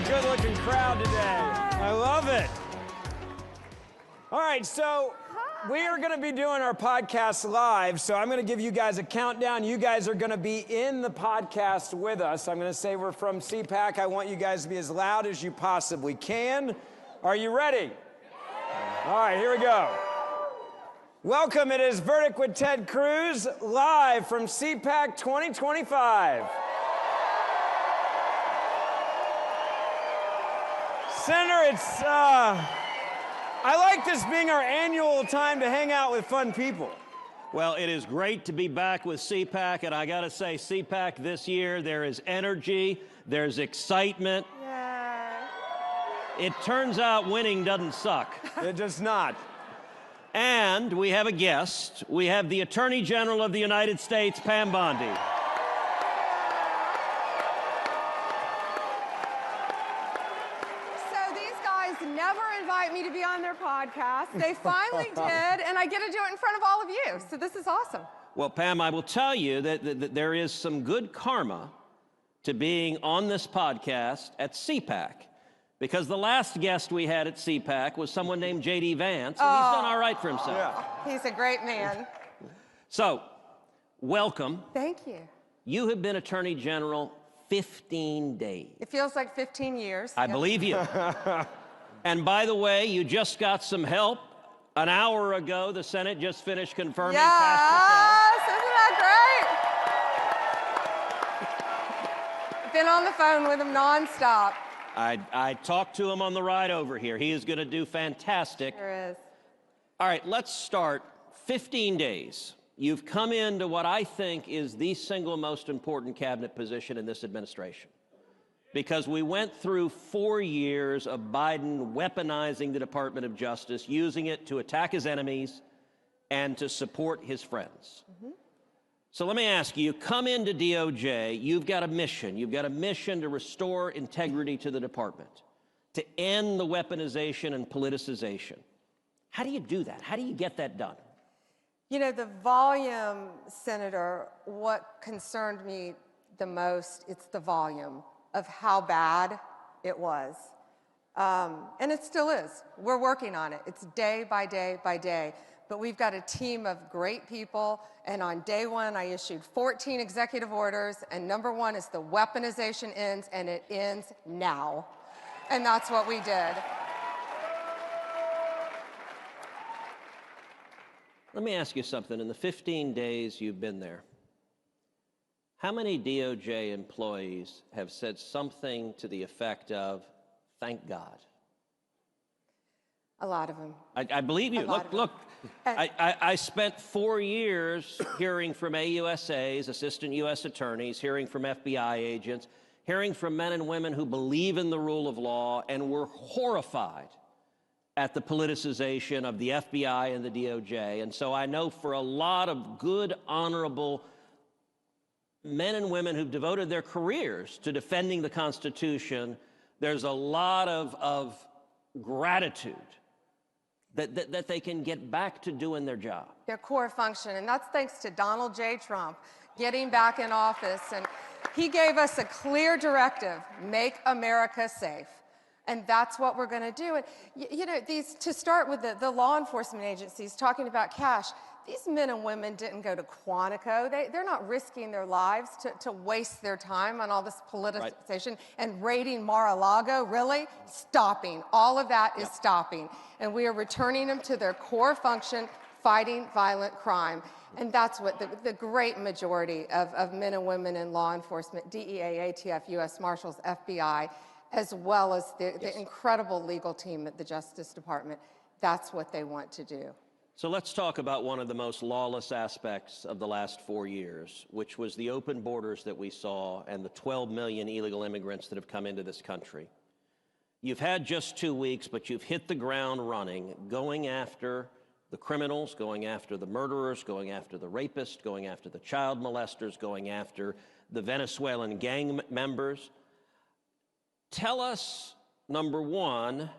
good-looking crowd today. I love it. All right, so we are going to be doing our podcast live, so I'm going to give you guys a countdown. You guys are going to be in the podcast with us. I'm going to say we're from CPAC. I want you guys to be as loud as you possibly can. Are you ready? All right, here we go. Welcome, it is Verdict with Ted Cruz, live from CPAC 2025. Senator, I like this being our annual time to hang out with fun people. Well, it is great to be back with CPAC, and I got to say, CPAC this year, there is energy, there's excitement. Yeah. It turns out winning doesn't suck. It does not. And we have a guest. We have the Attorney General of the United States, Pam Bondi. Never invite me to be on their podcast. They finally did, and I get to do it in front of all of you. So this is awesome. Well, Pam, I will tell you that there is some good karma to being on this podcast at CPAC, because the last guest we had at CPAC was someone named J.D. Vance, and he's done all right for himself. Yeah. He's a great man. So, welcome. Thank you. You have been Attorney General 15 days. It feels like 15 years. I believe you. And by the way, you just got some help. An hour ago, the Senate just finished confirming Yes, isn't that great? Been on the phone with him nonstop. I talked to him on the ride over here. He is going to do fantastic. Sure is. All right, let's start. 15 days. You've come into what I think is the single most important cabinet position in this administration, because we went through 4 years of Biden weaponizing the Department of Justice, using it to attack his enemies and to support his friends. So let me ask you, you come into DOJ, you've got a mission. You've got a mission to restore integrity to the department, to end the weaponization and politicization. How do you do that? How do you get that done? You know, the volume, Senator, what concerned me the most, it's the volume of how bad it was. And it still is. We're working on it. It's day by day by day. But we've got a team of great people, and on day one, I issued 14 executive orders, and number one is the weaponization ends, and it ends now. And that's what we did. Let me ask you something. In the 15 days you've been there, how many DOJ employees have said something to the effect of, thank God? A lot of them. I believe you. Look, I spent 4 years hearing from AUSAs, assistant U.S. attorneys, hearing from FBI agents, hearing from men and women who believe in the rule of law and were horrified at the politicization of the FBI and the DOJ. And so I know for a lot of good, honorable men and women who've devoted their careers to defending the Constitution, there's a lot of gratitude that they can get back to doing their job. Their core function, and that's thanks to Donald J. Trump getting back in office. And he gave us a clear directive, make America safe. And that's what we're going to do. And you know, to start with the law enforcement agencies talking about cash, these men and women didn't go to Quantico. They're not risking their lives to waste their time on all this politicization and raiding Mar-a-Lago. Really? Stopping. All of that is stopping. And we are returning them to their core function, fighting violent crime. And that's what the great majority of men and women in law enforcement, DEA, ATF, U.S. Marshals, FBI, as well as the incredible legal team at the Justice Department, that's what they want to do. So let's talk about one of the most lawless aspects of the last 4 years, which was the open borders that we saw and the 12 million illegal immigrants that have come into this country. You've had just 2 weeks, but you've hit the ground running, going after the criminals, going after the murderers, going after the rapists, going after the child molesters, going after the Venezuelan gang members. Tell us, number one,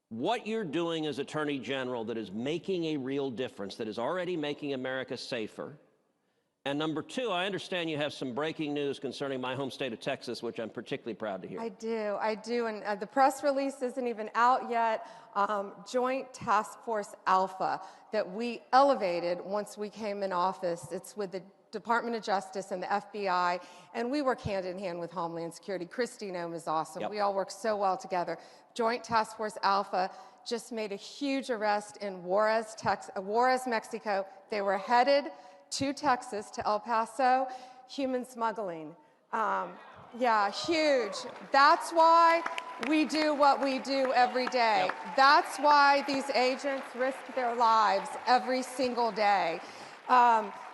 what you're doing as Attorney General that is making a real difference, that is already making America safer, And number two, I understand you have some breaking news concerning my home state of Texas, which I'm particularly proud to hear. I do, and the press release isn't even out yet. Joint Task Force Alpha that we elevated once we came in office. It's with the Department of Justice and the FBI, and we work hand in hand with Homeland Security. Christy Nome is awesome. Yep. We all work so well together. Joint Task Force Alpha just made a huge arrest in Juarez, Mexico. They were headed to Texas, to El Paso, human smuggling. Yeah, huge. That's why we do what we do every day. Yep. That's why these agents risk their lives every single day.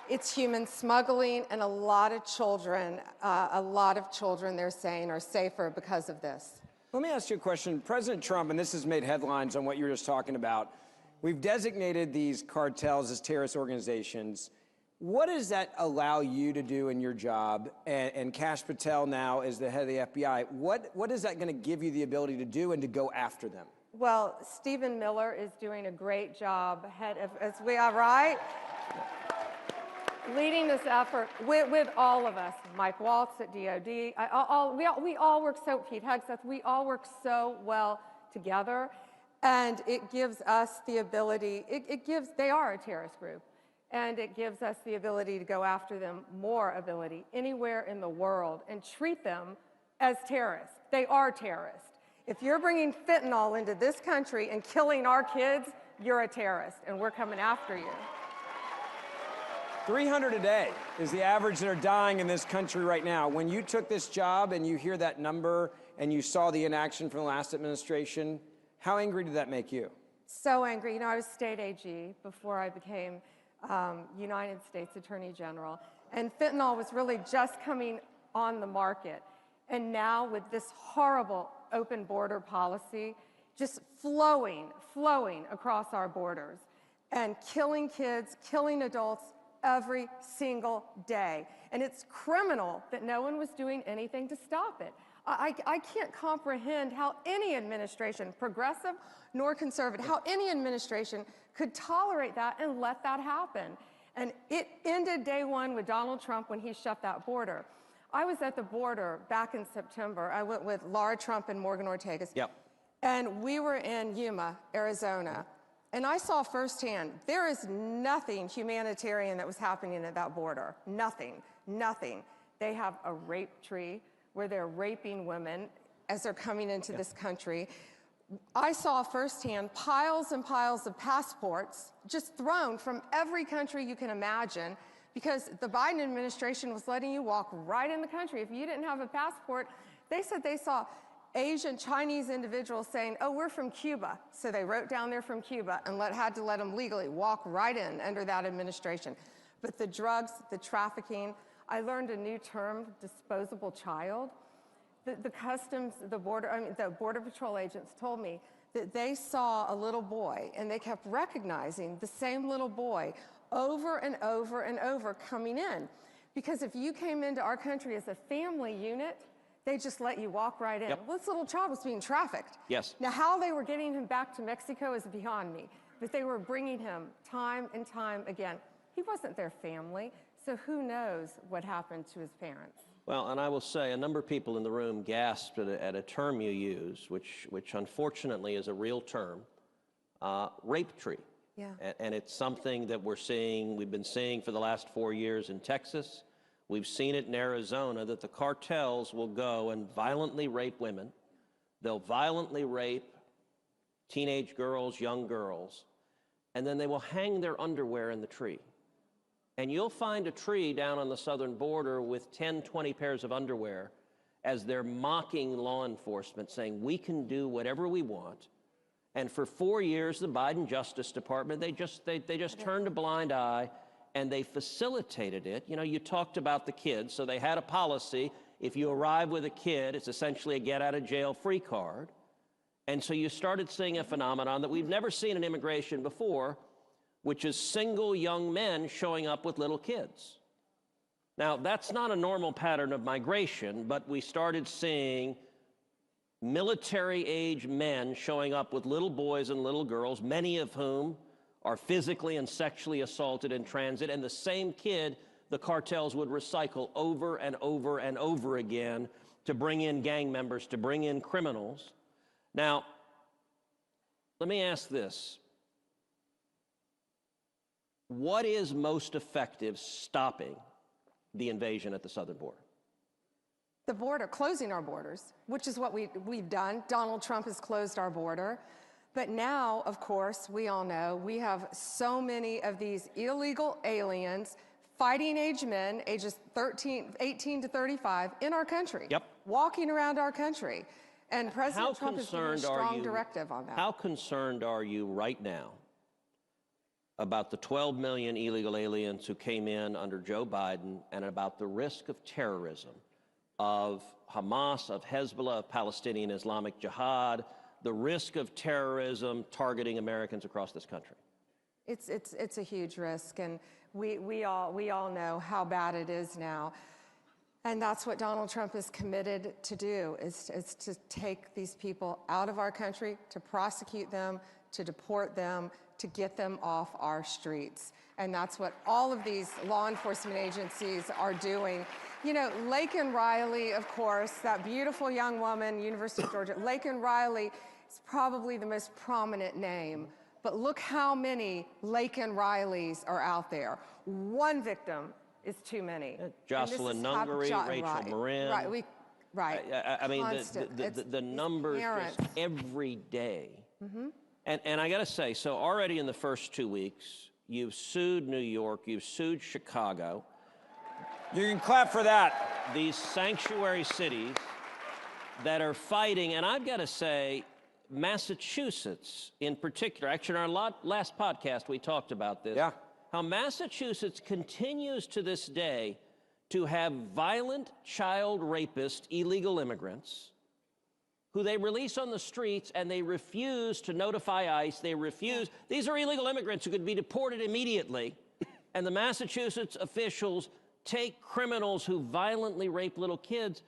It's human smuggling, and a lot of children, they're saying, are safer because of this. Let me ask you a question. President Trump, and this has made headlines on what you were just talking about, we've designated these cartels as terrorist organizations. What does that allow you to do in your job? And Kash Patel now is the head of the FBI. What is that going to give you the ability to do and to go after them? Well, Stephen Miller is doing a great job, as we are, right? Leading this effort with all of us. Mike Waltz at DOD. We all work so, Pete Hegseth, we all work so well together. And it gives us the ability, they are a terrorist group. And it gives us the ability to go after them, more ability, anywhere in the world, and treat them as terrorists. They are terrorists. If you're bringing fentanyl into this country and killing our kids, you're a terrorist, and we're coming after you. 300 a day is the average that are dying in this country right now. When you took this job and you hear that number and you saw the inaction from the last administration, how angry did that make you? So angry. You know, I was state AG before I became United States Attorney General, and fentanyl was really just coming on the market. And now with this horrible open border policy just flowing across our borders and killing kids, killing adults every single day. And it's criminal that no one was doing anything to stop it. I can't comprehend how any administration, progressive nor conservative, how any administration could tolerate that and let that happen. And it ended day one with Donald Trump when he shut that border. I was at the border back in September. I went with Laura Trump and Morgan Ortagus. Yep. And we were in Yuma, Arizona. And I saw firsthand, there is nothing humanitarian that was happening at that border. Nothing. They have a rape tree where they're raping women as they're coming into this country. I saw firsthand piles and piles of passports just thrown from every country you can imagine, because the Biden administration was letting you walk right in the country. If you didn't have a passport, they said they saw Asian, Chinese individuals saying, oh, we're from Cuba. So they wrote down they're from Cuba and had to let them legally walk right in under that administration. But the drugs, the trafficking, I learned a new term, disposable child. The customs, the Border Patrol agents told me that they saw a little boy and they kept recognizing the same little boy over and over and over coming in. Because if you came into our country as a family unit, they just let you walk right in. Yep. Well, this little child was being trafficked. Yes. Now, how they were getting him back to Mexico is beyond me, but they were bringing him time and time again. He wasn't their family, so who knows what happened to his parents. Well, and I will say a number of people in the room gasped at a term you use, which unfortunately is a real term, rape tree. Yeah. And it's something that we've been seeing for the last 4 years in Texas. We've seen it in Arizona, that the cartels will go and violently rape women. They'll violently rape teenage girls, young girls, and then they will hang their underwear in the tree. And you'll find a tree down on the southern border with 10, 20 pairs of underwear as they're mocking law enforcement, saying, we can do whatever we want. And for 4 years, the Biden Justice Department, they just turned a blind eye, and they facilitated it. You know, you talked about the kids, so they had a policy. If you arrive with a kid, it's essentially a get-out-of-jail-free card. And so you started seeing a phenomenon that we've never seen in immigration before, which is single young men showing up with little kids. Now, that's not a normal pattern of migration, but we started seeing military-age men showing up with little boys and little girls, many of whom are physically and sexually assaulted in transit, and the same kid the cartels would recycle over and over and over again to bring in gang members, to bring in criminals. Now, let me ask this. What is most effective stopping the invasion at the southern border? The border, closing our borders, which is what we've done. Donald Trump has closed our border. But now, of course, we all know we have so many of these illegal aliens, fighting age men, ages 18 to 35, in our country. Yep. Walking around our country. And President Trump has given a strong directive on that. How concerned are you right now about the 12 million illegal aliens who came in under Joe Biden and about the risk of terrorism, of Hamas, of Hezbollah, of Palestinian Islamic Jihad, the risk of terrorism targeting Americans across this country? It's a huge risk, and we all know how bad it is now. And that's what Donald Trump is committed to do, is to take these people out of our country, to prosecute them, to deport them, to get them off our streets. And that's what all of these law enforcement agencies are doing. You know, Laken Riley, of course, that beautiful young woman, University of Georgia, Laken Riley is probably the most prominent name. But look how many Laken Rileys are out there. One victim is too many. Jocelyn Nungery, Rachel Marin. Right. I mean, the numbers just every day. Mm-hmm. And I got to say, so already in the first 2 weeks, you've sued New York, you've sued Chicago. You can clap for that. These sanctuary cities that are fighting, and I've got to say, Massachusetts in particular, actually in our last podcast we talked about this, how Massachusetts continues to this day to have violent child rapist illegal immigrants who they release on the streets and they refuse to notify ICE, they refuse. These are illegal immigrants who could be deported immediately, and the Massachusetts officials take criminals who violently rape little kids.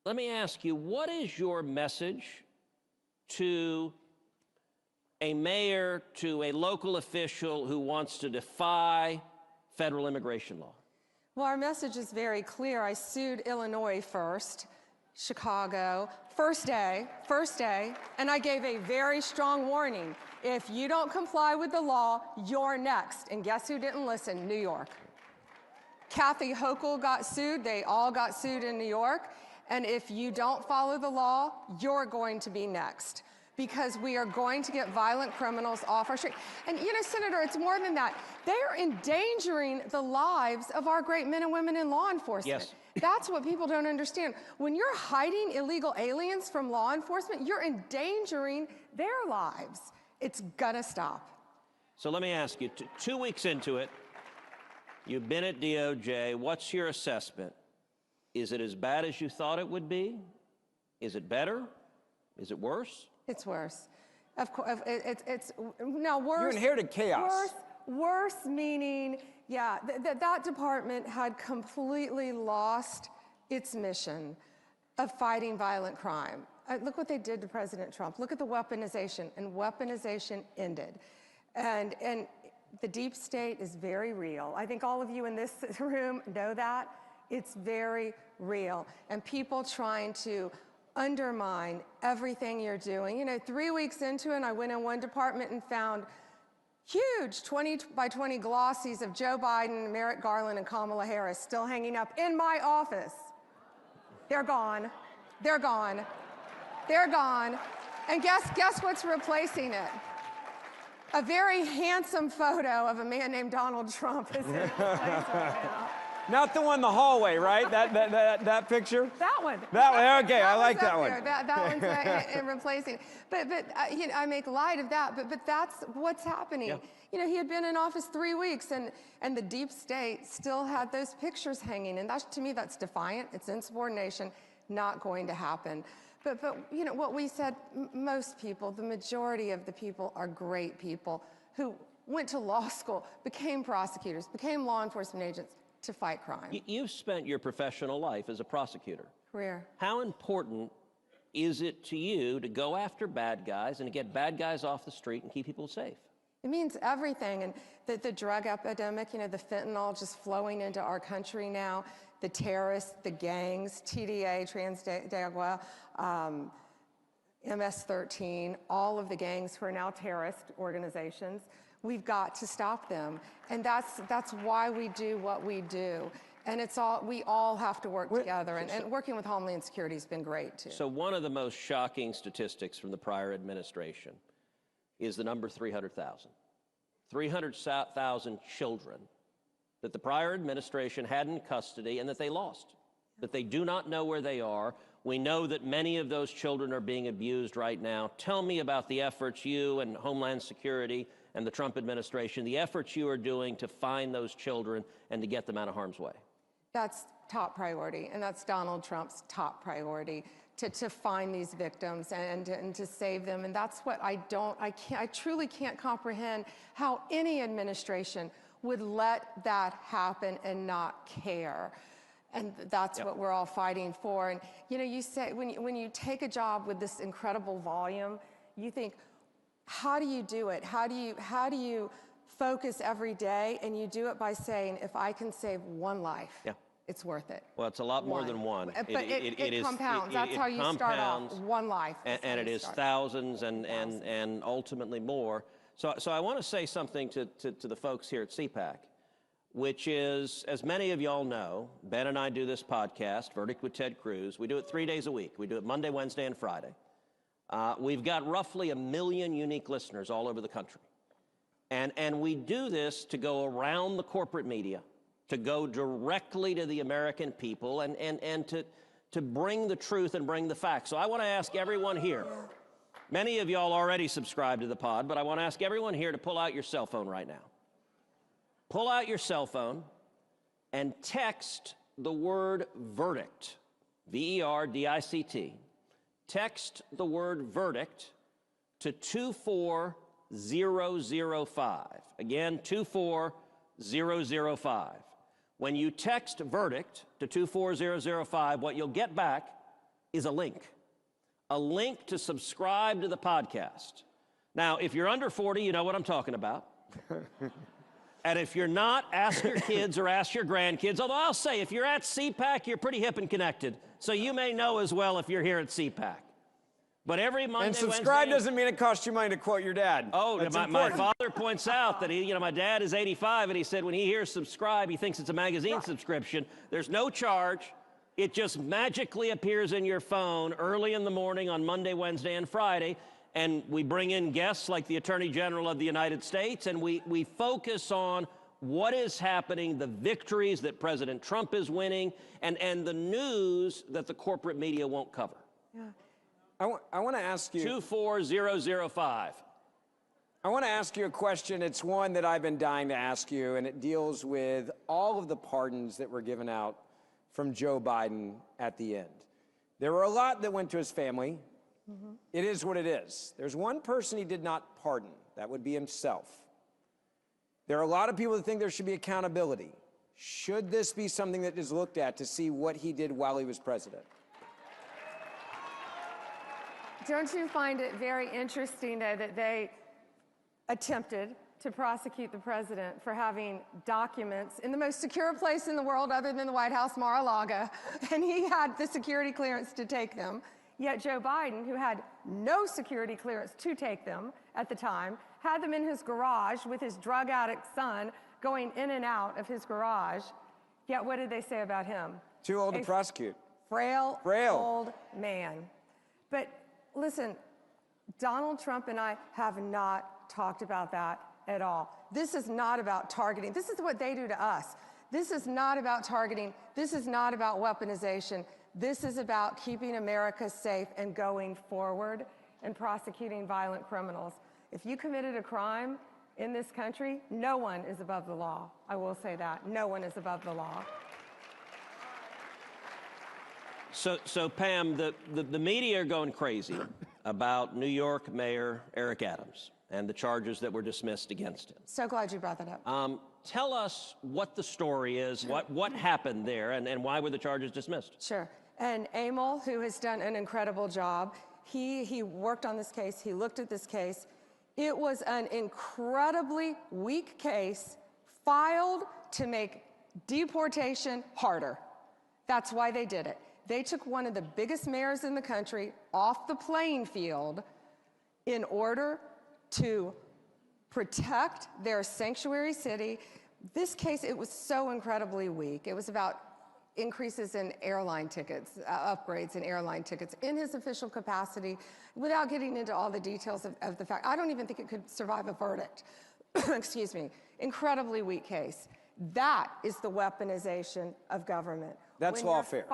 Let me ask you, what is your message to a mayor, to a local official who wants to defy federal immigration law? Well, our message is very clear. I sued Illinois first, Chicago, first day, and I gave a very strong warning. If you don't comply with the law, you're next. And guess who didn't listen? New York. Kathy Hochul got sued. They all got sued in New York. And if you don't follow the law, you're going to be next, because we are going to get violent criminals off our street. And you know, Senator, it's more than that. They are endangering the lives of our great men and women in law enforcement. Yes. That's what people don't understand. When you're hiding illegal aliens from law enforcement, you're endangering their lives. It's gonna stop. So let me ask you, 2 weeks into it, you've been at DOJ. What's your assessment? Is it as bad as you thought it would be? Is it better? Is it worse? It's worse. Of course, it's now worse. You inherited chaos. Worse meaning, yeah, that department had completely lost its mission of fighting violent crime. Look what they did to President Trump. Look at the weaponization, and weaponization ended. And the deep state is very real. I think all of you in this room know that. It's very real. And people trying to undermine everything you're doing. You know, 3 weeks into it, I went in one department and found huge 20 by 20 glossies of Joe Biden, Merrick Garland, and Kamala Harris still hanging up in my office. They're gone. They're gone. They're gone. And guess what's replacing it? A very handsome photo of a man named Donald Trump is in its place right now. Not the one in the hallway, right? That picture? That one. That one, okay, I like one's that one. there. That one's replacing. But you know, I make light of that, but that's what's happening. Yeah. You know, he had been in office 3 weeks, and the deep state still had those pictures hanging, and to me, that's defiant. It's insubordination, not going to happen. But you know, what we said, most people, the majority of the people are great people who went to law school, became prosecutors, became law enforcement agents, to fight crime. You've spent your professional life as a prosecutor. Career. How important is it to you to go after bad guys and to get bad guys off the street and keep people safe? It means everything. And the drug epidemic, you know, the fentanyl just flowing into our country now, the terrorists, the gangs, TDA, Transdaigua, MS-13, all of the gangs who are now terrorist organizations. We've got to stop them. And that's why we do what we do. And we all have to work together. And working with Homeland Security has been great, too. So one of the most shocking statistics from the prior administration is the number 300,000. 300,000 children that the prior administration had in custody and that they lost, that they do not know where they are. We know that many of those children are being abused right now. Tell me about the efforts you and Homeland Security and the Trump administration, the efforts you are doing to find those children and to get them out of harm's way. That's top priority, and that's Donald Trump's top priority, to find these victims and to save them. And that's what I truly can't comprehend how any administration would let that happen and not care. And that's what we're all fighting for. And you know, you say, when you take a job with this incredible volume, you think, how do you do it? How do you focus every day? And you do it by saying, if I can save one life, it's worth it. Well, it's a lot more than one. But it compounds. That's how you start off, one life. And it is thousands and ultimately more. So I want to say something to the folks here at CPAC, which is, as many of y'all know, Ben and I do this podcast, Verdict with Ted Cruz. We do it 3 days a week. We do it Monday, Wednesday, and Friday. We've got roughly 1 million unique listeners all over the country. And we do this to go around the corporate media, to go directly to the American people and to bring the truth and bring the facts. So I want to ask everyone here, many of y'all already subscribe to the pod, but I want to ask everyone here to pull out your cell phone right now. Pull out your cell phone and text the word verdict, V-E-R-D-I-C-T. Text the word verdict to 24005. Again, 24005. When you text verdict to 24005, what you'll get back is a link to subscribe to the podcast. Now, if you're under 40, you know what I'm talking about. And if you're not, ask your kids or ask your grandkids. Although I'll say, if you're at CPAC, you're pretty hip and connected. So you may know as well if you're here at CPAC. But every Monday, and subscribe Wednesday, doesn't mean it costs you money, to quote your dad. Oh, my father points out that my dad is 85, and he said when he hears subscribe, he thinks it's a magazine subscription. There's no charge. It just magically appears in your phone early in the morning on Monday, Wednesday, and Friday. And we bring in guests like the Attorney General of the United States, and we focus on what is happening, the victories that President Trump is winning, and the news that the corporate media won't cover. Yeah. I want to ask you... 24005. I want to ask you a question. It's one that I've been dying to ask you, and it deals with all of the pardons that were given out from Joe Biden at the end. There were a lot that went to his family. It is what it is. There's one person he did not pardon. That would be himself. There are a lot of people that think there should be accountability. Should this be something that is looked at to see what he did while he was president? Don't you find it very interesting, though, that they attempted to prosecute the president for having documents in the most secure place in the world other than the White House, Mar-a-Lago, and he had the security clearance to take them, yet Joe Biden, who had no security clearance to take them at the time, had them in his garage with his drug addict son going in and out of his garage, yet what did they say about him? Too old to prosecute. Frail old man. But listen, Donald Trump and I have not talked about that at all. This is not about targeting. This is what they do to us. This is not about targeting. This is not about weaponization. This is about keeping America safe and going forward and prosecuting violent criminals. If you committed a crime in this country, no one is above the law. I will say that. No one is above the law. So Pam, the media are going crazy about New York Mayor Eric Adams and the charges that were dismissed against him. So glad you brought that up. Tell us what the story is, what happened there, and why were the charges dismissed? Sure. And Emil, who has done an incredible job, he worked on this case, he looked at this case, It was an incredibly weak case filed to make deportation harder. That's why they did it. They took one of the biggest mayors in the country off the playing field in order to protect their sanctuary city. This case, it was so incredibly weak. It was about increases in airline tickets, upgrades in airline tickets in his official capacity, without getting into all the details of the fact. I don't even think it could survive a verdict. Excuse me. Incredibly weak case. That is the weaponization of government. That's lawfare.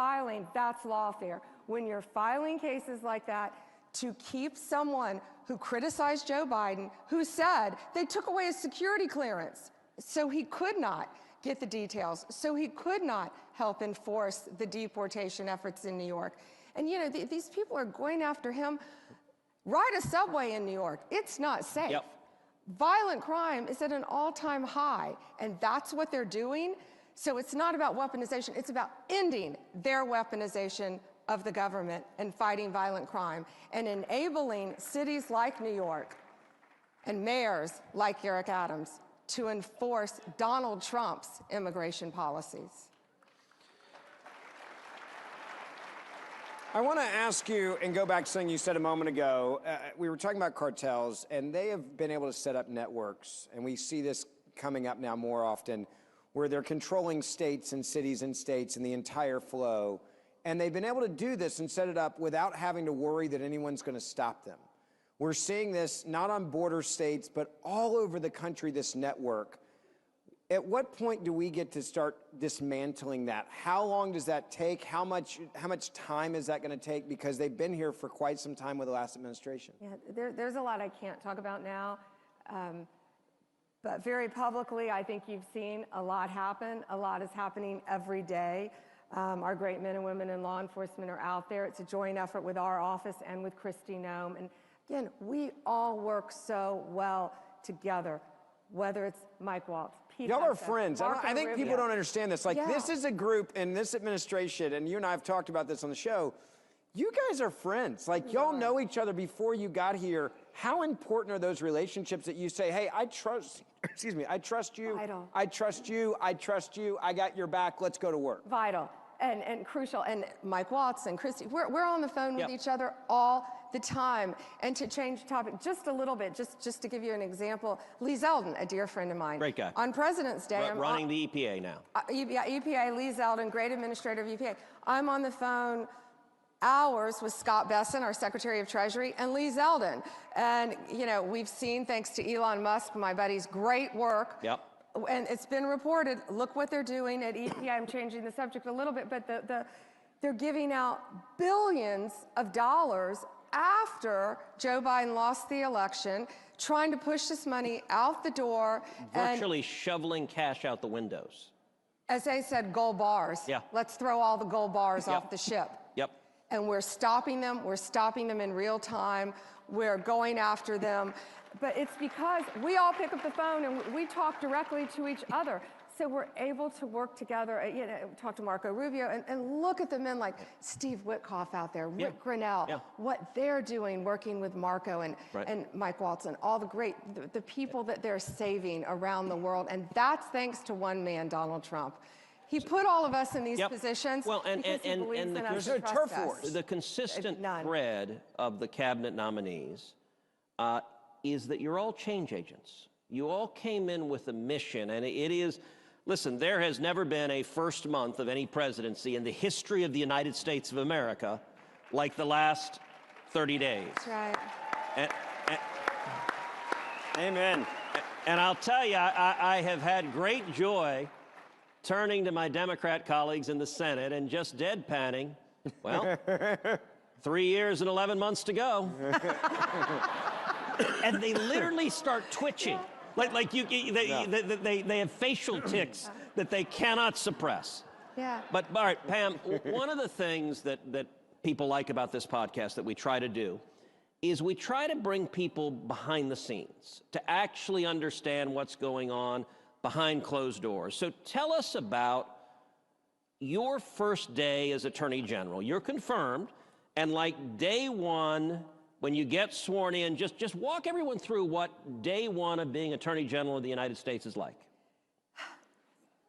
That's lawfare. When you're filing cases like that to keep someone who criticized Joe Biden, who said they took away his security clearance, so he could not get the details, so he could not help enforce the deportation efforts in New York. And you know, these people are going after him. Ride a subway in New York. It's not safe. Yep. Violent crime is at an all-time high, and that's what they're doing. So it's not about weaponization, it's about ending their weaponization of the government and fighting violent crime and enabling cities like New York and mayors like Eric Adams to enforce Donald Trump's immigration policies. I want to ask you, and go back to something you said a moment ago. We were talking about cartels, and they have been able to set up networks, and we see this coming up now more often, where they're controlling states and cities and states and the entire flow. And they've been able to do this and set it up without having to worry that anyone's going to stop them. We're seeing this not on border states, but all over the country, this network. At what point do we get to start dismantling that? How long does that take? How much time is that going to take? Because they've been here for quite some time with the last administration. Yeah, there's a lot I can't talk about now. But very publicly, I think you've seen a lot happen. A lot is happening every day. Our great men and women in law enforcement are out there. It's a joint effort with our office and with Kristi Noem. And again, we all work so well together, whether it's Mike Waltz, Pete Y'all are Hudson, friends. I think people don't understand this. Like, Yeah. This is a group in this administration, and you and I have talked about this on the show. You guys are friends. Like, y'all know each other before you got here. How important are those relationships that you say, hey, I trust, excuse me, I trust you. Vital. I trust you. I trust you. I got your back. Let's go to work. Vital and crucial. And Mike Waltz and Kristi, we're on the phone with each other all the time. And to change the topic just a little bit, just to give you an example, Lee Zeldin, a dear friend of mine. Great guy. On President's Day. Running the EPA now. EPA, Lee Zeldin, great administrator of EPA. I'm on the phone hours with Scott Besson, our Secretary of Treasury, and Lee Zeldin. And, you know, we've seen, thanks to Elon Musk, my buddy's great work. Yep. And it's been reported, look what they're doing at EPA. I'm changing the subject a little bit, but they're giving out billions of dollars after Joe Biden lost the election, trying to push this money out the door. Virtually shoveling cash out the windows. As they said, gold bars. Yeah. Let's throw all the gold bars off the ship. Yep. And we're stopping them. We're stopping them in real time. We're going after them. But it's because we all pick up the phone and we talk directly to each other. So we're able to work together, you know, talk to Marco Rubio and look at the men like Steve Witkoff out there, Rick Grinnell, what they're doing working with Marco and Mike Waltz and all the people that they're saving around the world. And that's thanks to one man, Donald Trump. He put all of us in these positions because he believes in us and trusts us. The consistent thread of the cabinet nominees is that you're all change agents. You all came in with a mission, and it is, listen, there has never been a first month of any presidency in the history of the United States of America like the last 30 days. That's right. Amen. And I'll tell you, I have had great joy turning to my Democrat colleagues in the Senate and just deadpanning, well, 3 years and 11 months to go. And they literally start twitching. Like they have facial tics that they cannot suppress. Yeah. But all right, Pam, one of the things that people like about this podcast that we try to do is we try to bring people behind the scenes to actually understand what's going on behind closed doors. So tell us about your first day as Attorney General. You're confirmed, and like day one, when you get sworn in, just walk everyone through what day one of being Attorney General of the United States is like.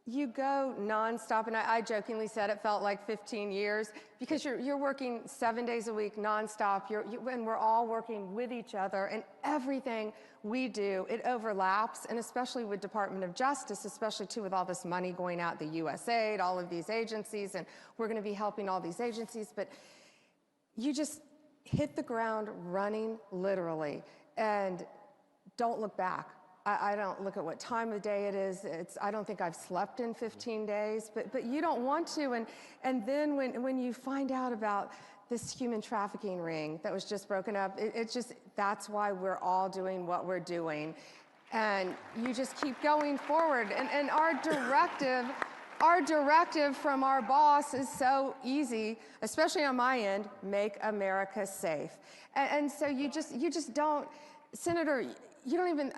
You go nonstop, and I jokingly said it felt like 15 years because you're working 7 days a week nonstop. And we're all working with each other, and everything we do, it overlaps, and especially with Department of Justice, especially too with all this money going out, the USAID, all of these agencies, and we're going to be helping all these agencies, but you just hit the ground running, literally, and don't look back. I don't look at what time of day it is. I don't think I've slept in 15 days, but you don't want to. And then when you find out about this human trafficking ring that was just broken up, that's why we're all doing what we're doing. And you just keep going forward. And our directive from our boss is so easy, especially on my end: make America safe. And so you just don't, Senator, you don't even,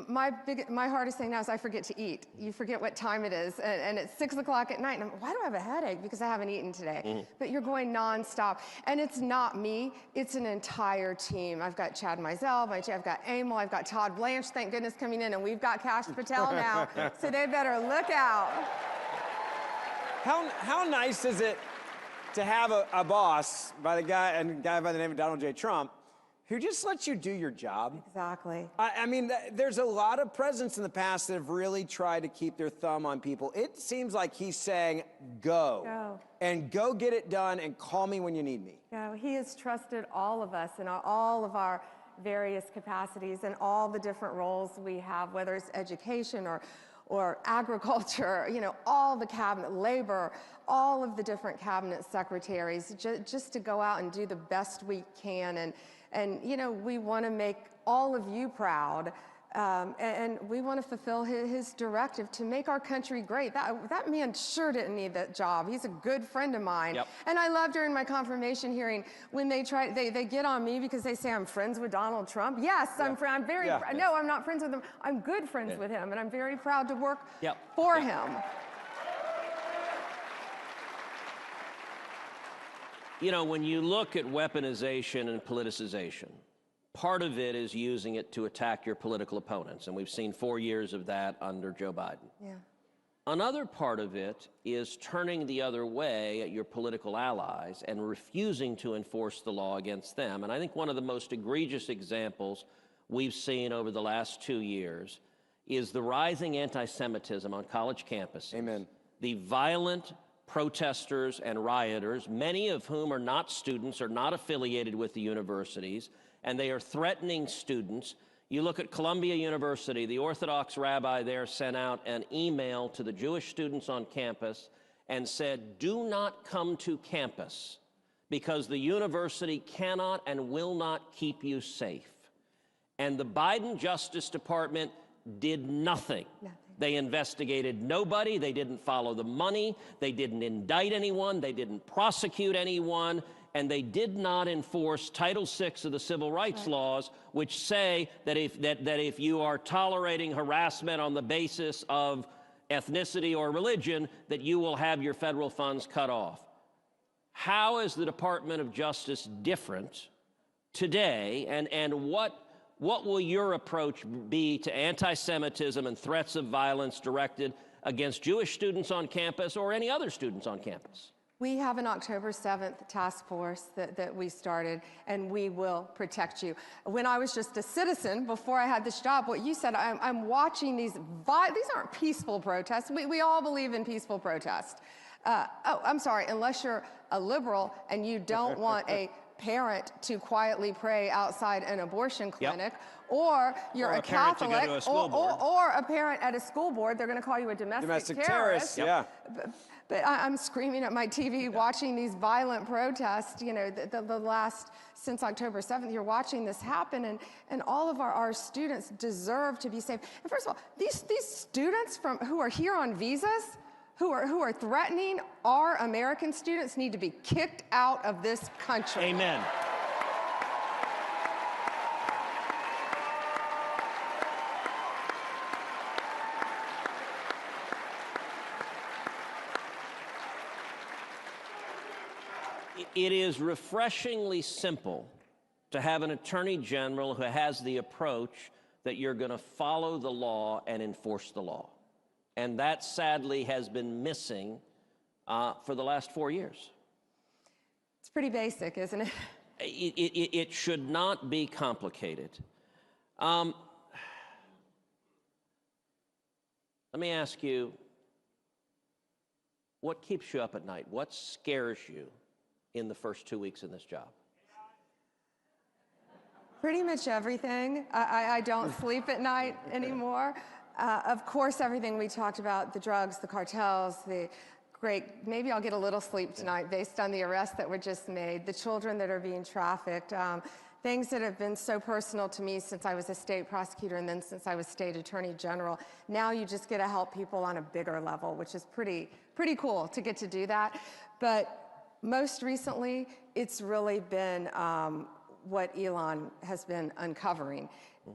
my hardest thing now is I forget to eat. You forget what time it is, and it's 6 o'clock at night, and why do I have a headache? Because I haven't eaten today. But you're going nonstop, and it's not me, it's an entire team. I've got Chad Mizell, I've got Emil, I've got Todd Blanche, thank goodness, coming in, and we've got Kash Patel now, so they better look out. How nice is it to have a boss by the guy by the name of Donald J. Trump, who just lets you do your job? Exactly. I mean, there's a lot of presidents in the past that have really tried to keep their thumb on people. It seems like he's saying, go. Go. And go get it done, and call me when you need me. Go. He has trusted all of us in all of our various capacities and all the different roles we have, whether it's education or agriculture, all the cabinet, labor, all of the different cabinet secretaries, just to go out and do the best we can. And we want to make all of you proud, and we want to fulfill his directive to make our country great. That man sure didn't need that job. He's a good friend of mine. Yep. And I love during my confirmation hearing when they get on me because they say I'm friends with Donald Trump. Yes, I'm very, no, I'm not friends with him. I'm good friends with him, and I'm very proud to work for him. When you look at weaponization and politicization, part of it is using it to attack your political opponents, and we've seen 4 years of that under Joe Biden. Yeah. Another part of it is turning the other way at your political allies and refusing to enforce the law against them. And I think one of the most egregious examples we've seen over the last 2 years is the rising anti-Semitism on college campuses. Amen. The violent protesters and rioters, many of whom are not students or not affiliated with the universities, and they are threatening students. You look at Columbia University, the Orthodox rabbi there sent out an email to the Jewish students on campus and said, do not come to campus because the university cannot and will not keep you safe. And the Biden Justice Department did nothing. They investigated nobody. They didn't follow the money. They didn't indict anyone. They didn't prosecute anyone. And they did not enforce Title VI of the Civil Rights laws, which say that if you are tolerating harassment on the basis of ethnicity or religion, that you will have your federal funds cut off. How is the Department of Justice different today, and what will your approach be to anti-Semitism and threats of violence directed against Jewish students on campus or any other students on campus? We have an October 7th task force that we started, and we will protect you. When I was just a citizen, before I had this job, what you said, I'm watching these aren't peaceful protests. We all believe in peaceful protest. I'm sorry, unless you're a liberal and you don't want a parent to quietly pray outside an abortion clinic, or you're a Catholic, or a parent at a school board, they're going to call you a domestic terrorist. But I'm screaming at my TV watching these violent protests, the last, since October 7th, you're watching this happen, and all of our students deserve to be safe. And first of all, these students who are here on visas, who are threatening our American students, need to be kicked out of this country. Amen. It is refreshingly simple to have an attorney general who has the approach that you're going to follow the law and enforce the law. And that, sadly, has been missing for the last 4 years. It's pretty basic, isn't it? It should not be complicated. Let me ask you, what keeps you up at night? What scares you in the first 2 weeks in this job? Pretty much everything. I don't sleep at night anymore. Of course, everything we talked about, the drugs, the cartels, the great, maybe I'll get a little sleep tonight based on the arrests that were just made, the children that are being trafficked, things that have been so personal to me since I was a state prosecutor and then since I was state attorney general. Now you just get to help people on a bigger level, which is pretty cool to get to do that. But most recently, it's really been what Elon has been uncovering.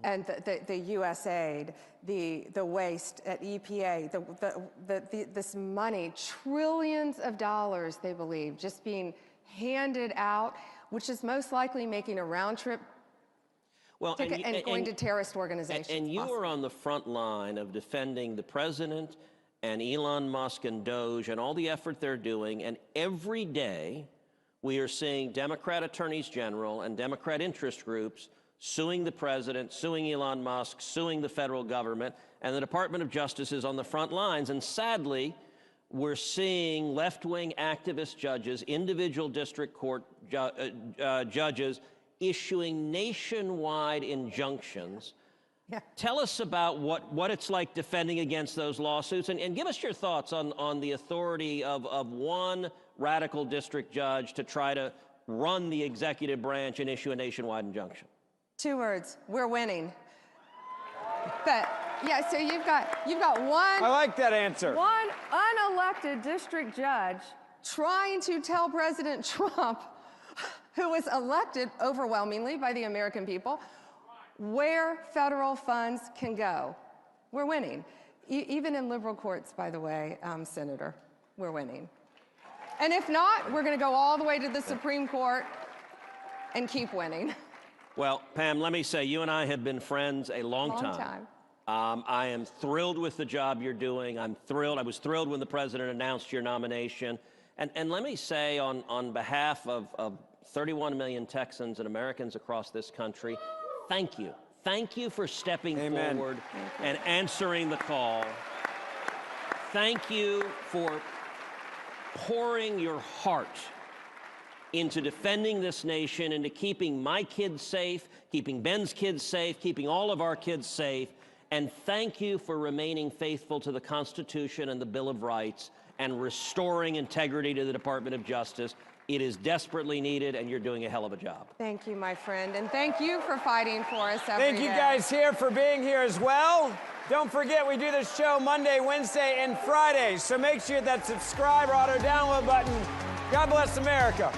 And the U.S. aid, the waste at EPA, this money, trillions of dollars, they believe, just being handed out, which is most likely making a round trip ticket and going to terrorist organizations. And you are on the front line of defending the president and Elon Musk and Doge and all the effort they're doing. And every day we are seeing Democrat attorneys general and Democrat interest groups suing the president, suing Elon Musk, suing the federal government, and the Department of Justice is on the front lines. And sadly, we're seeing left-wing activist judges, individual district court judges, issuing nationwide injunctions. Yeah. Tell us about what it's like defending against those lawsuits, and give us your thoughts on the authority of one radical district judge to try to run the executive branch and issue a nationwide injunction. 2 words: we're winning. But yeah, so you've got one. I like that answer. One unelected district judge trying to tell President Trump, who was elected overwhelmingly by the American people, where federal funds can go. We're winning. Even in liberal courts, by the way, Senator, we're winning. And if not, we're going to go all the way to the Supreme Court and keep winning. Well, Pam, let me say, you and I have been friends a long time. I am thrilled with the job you're doing. I'm thrilled. I was thrilled when the president announced your nomination. And let me say, on behalf of 31 million Texans and Americans across this country, thank you. Thank you for stepping forward and answering the call. Thank you for pouring your heart into defending this nation, into keeping my kids safe, keeping Ben's kids safe, keeping all of our kids safe. And thank you for remaining faithful to the Constitution and the Bill of Rights and restoring integrity to the Department of Justice. It is desperately needed, and you're doing a hell of a job. Thank you, my friend, and thank you for fighting for us every day. Thank you guys here for being here as well. Don't forget, we do this show Monday, Wednesday, and Friday, so make sure that subscribe or auto-download button. God bless America.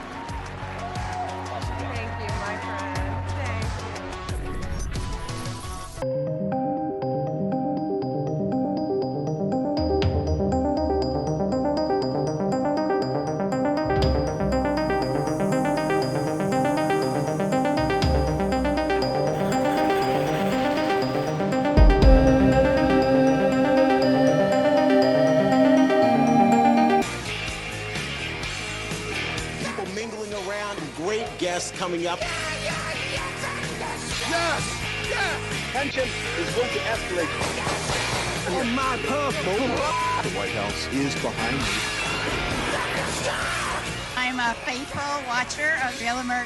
Thank you, my friend. Thank you. Coming up. Yes! Yes! Tension is going to escalate. On my turf, The White House is behind me. I'm a faithful watcher of Real America.